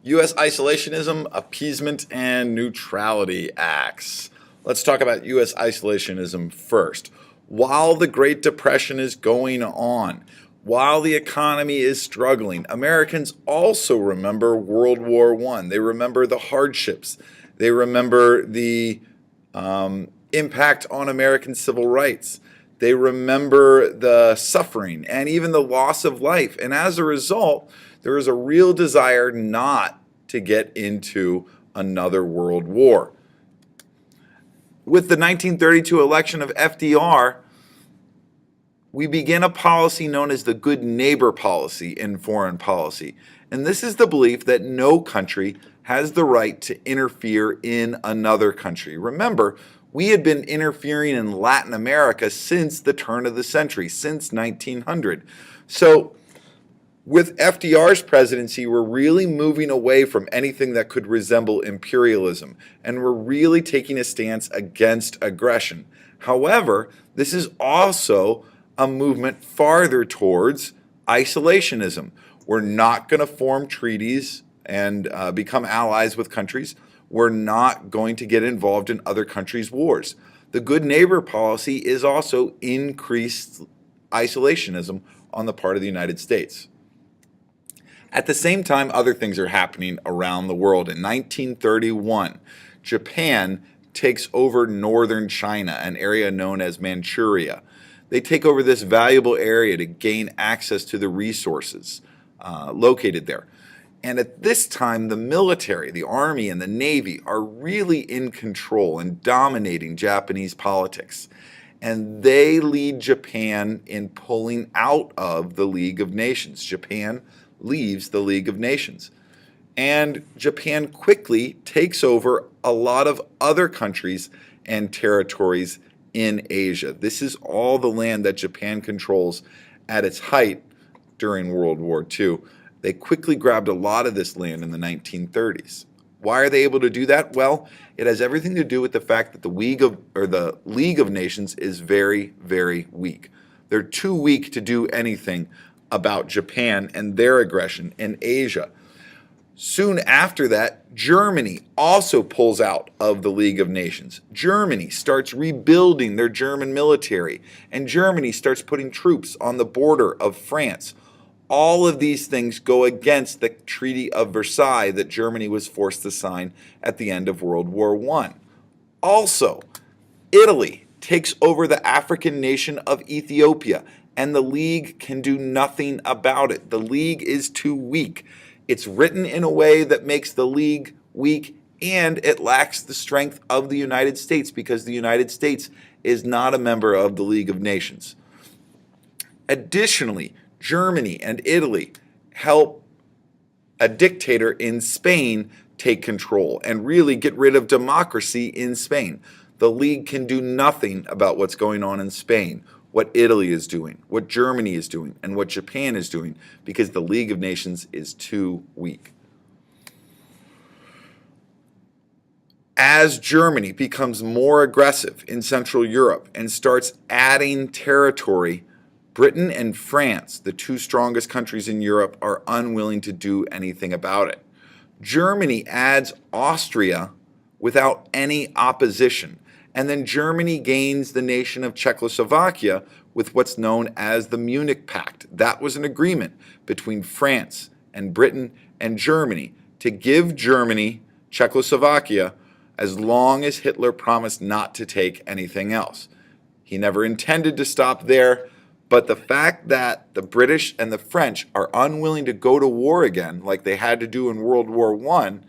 U.S. isolationism, appeasement, and neutrality acts. Let's talk about U.S. isolationism first. While the Great Depression is going on, while the economy is struggling, Americans also remember World War I. They remember the hardships. They remember the impact on American civil rights. They remember the suffering and even the loss of life. And as a result, there is a real desire not to get into another world war. With the 1932 election of FDR, we begin a policy known as the good neighbor policy in foreign policy. And this is the belief that no country has the right to interfere in another country. Remember, we had been interfering in Latin America since the turn of the century, since 1900. So with FDR's presidency, we're really moving away from anything that could resemble imperialism, and we're really taking a stance against aggression. However, this is also a movement farther towards isolationism. We're not going to form treaties and become allies with countries. We're not going to get involved in other countries' wars. The good neighbor policy is also increased isolationism on the part of the United States. At the same time, other things are happening around the world. In 1931, Japan takes over northern China, an area known as Manchuria. They take over this valuable area to gain access to the resources located there. And at this time, the military, the army, and the navy are really in control and dominating Japanese politics. And they lead Japan in pulling out of the League of Nations. Japan leaves the League of Nations. And Japan quickly takes over a lot of other countries and territories in Asia. This is all the land that Japan controls at its height during World War II. They quickly grabbed a lot of this land in the 1930s. Why are they able to do that? Well, it has everything to do with the fact that the League of Nations is very, very weak. They're too weak to do anything about Japan and their aggression in Asia. Soon after that, Germany also pulls out of the League of Nations. Germany starts rebuilding their German military, and Germany starts putting troops on the border of France. All of these things go against the Treaty of Versailles that Germany was forced to sign at the end of World War I. Also, Italy takes over the African nation of Ethiopia, and the League can do nothing about it. The League is too weak. It's written in a way that makes the League weak, and it lacks the strength of the United States because the United States is not a member of the League of Nations. Additionally, Germany and Italy help a dictator in Spain take control and really get rid of democracy in Spain. The League can do nothing about what's going on in Spain, what Italy is doing, what Germany is doing, and what Japan is doing because the League of Nations is too weak. As Germany becomes more aggressive in Central Europe and starts adding territory, Britain and France, the two strongest countries in Europe, are unwilling to do anything about it. Germany adds Austria without any opposition. And then Germany gains the nation of Czechoslovakia with what's known as the Munich Pact. That was an agreement between France and Britain and Germany to give Germany Czechoslovakia as long as Hitler promised not to take anything else. He never intended to stop there. But the fact that the British and the French are unwilling to go to war again, like they had to do in World War I,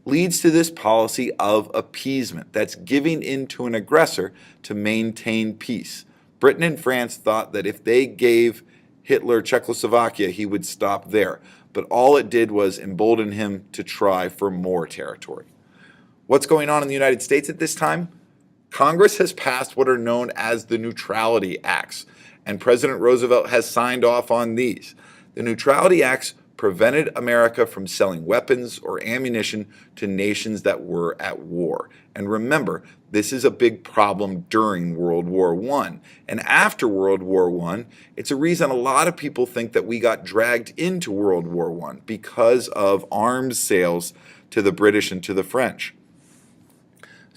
leads to this policy of appeasement. That's giving in to an aggressor to maintain peace. Britain and France thought that if they gave Hitler Czechoslovakia, he would stop there. But all it did was embolden him to try for more territory. What's going on in the United States at this time? Congress has passed what are known as the Neutrality Acts, and President Roosevelt has signed off on these. The Neutrality Acts prevented America from selling weapons or ammunition to nations that were at war. And remember, this is a big problem during World War I. And after World War I, it's a reason a lot of people think that we got dragged into World War I because of arms sales to the British and to the French.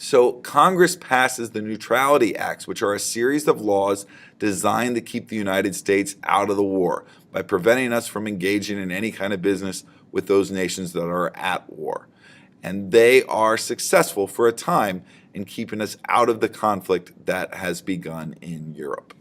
So Congress passes the Neutrality Acts, which are a series of laws designed to keep the United States out of the war by preventing us from engaging in any kind of business with those nations that are at war. And they are successful for a time in keeping us out of the conflict that has begun in Europe.